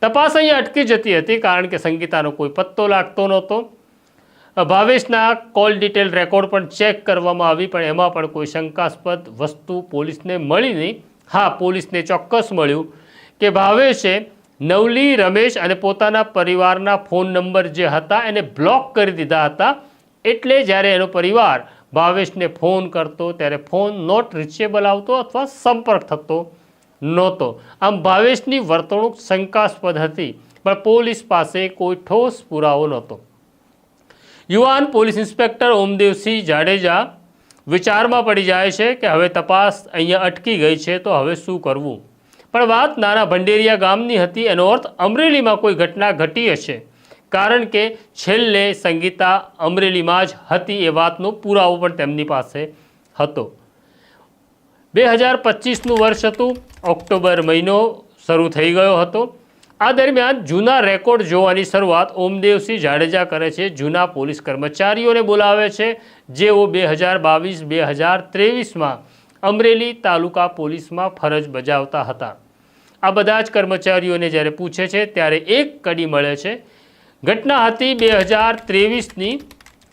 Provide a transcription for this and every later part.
તપાસ અહીંયા અટકી જતી હતી કારણ કે સંગીતાનો કોઈ પત્તો લાગતો નહોતો। ભાવેશના કોલ ડિટેલ રેકોર્ડ પણ ચેક કરવામાં આવી, પણ એમાં પણ કોઈ શંકાસ્પદ વસ્તુ પોલીસને મળી નહીં। હા, પોલીસને ચોક્કસ મળ્યું કે ભાવેશે નવલી, રમેશ અને પોતાના પરિવારના ફોન નંબર જે હતા એને બ્લોક કરી દીધા હતા। એટલે જ્યારે એનો પરિવાર ભાવેશને ફોન કરતો ત્યારે ફોન નોટ રીચેબલ આવતો અથવા સંપર્ક થતો નહોતો। આમ ભાવેશની વર્તણૂક શંકાસ્પદ હતી, પણ પોલીસ પાસે કોઈ ઠોસ પુરાવો નહોતો। યુવાન પોલીસ ઇન્સ્પેક્ટર ઓમદેવસિંહ જાડેજા વિચારમાં પડી જાય છે કે હવે તપાસ અહીંયા અટકી ગઈ છે તો હવે શું કરવું। પણ વાત નાના ભંડેરિયા ગામની હતી, એનો અર્થ અમરેલીમાં કોઈ ઘટના ઘટી હશે, કારણ કે છેલ્લે સંગીતા અમરેલીમાં જ હતી એ વાતનો પુરાવો પણ તેમની પાસે હતો। 2025નું વર્ષ હતું, ઓક્ટોબર મહિનો શરૂ થઈ ગયો હતો। આ દરમિયાન જૂના રેકોર્ડ જોવાની શરૂઆત ઓમદેવસિંહ જાડેજા કરે છે। જૂના પોલીસ કર્મચારીઓને બોલાવે છે, જેઓ 2022-2023માં અમરેલી તાલુકા પોલીસમાં ફરજ બજાવતા હતા। આ બધા જ કર્મચારીઓને જ્યારે પૂછે છે ત્યારે એક કડી મળે છે। ઘટના હતી 2023ની।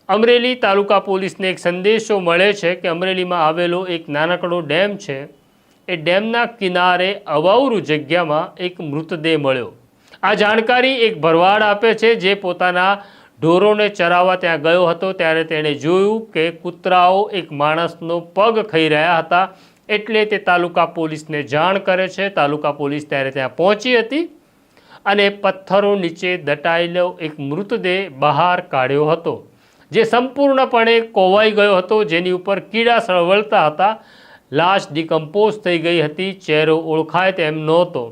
અમરેલી તાલુકા પોલીસને એક સંદેશો મળે છે કે અમરેલીમાં આવેલો એક નાનકડો ડેમ છે, એ ડેમના કિનારે અવાવરૂ જગ્યામાં એક મૃતદેહ મળ્યો। આ જાણકારી એક ભરવાડ આપે છે, જે પોતાના ઢોરોને ચરાવવા ત્યાં ગયો હતો। ત્યારે તેણે જોયું કે કૂતરાઓ એક માણસનો પગ ખાઈ રહ્યા હતા, એટલે તે તાલુકા પોલીસને જાણ કરે છે। તાલુકા પોલીસ ત્યારે ત્યાં પહોંચી હતી અને પથ્થરો નીચે દટાયેલો એક મૃતદેહ બહાર કાઢ્યો હતો, જે સંપૂર્ણપણે કોવાઈ ગયો હતો, જેની ઉપર કીડા વળતા હતા। લાશ ડિકમ્પોઝ થઈ ગઈ હતી, ચહેરો ઓળખાય તેમ નહોતો।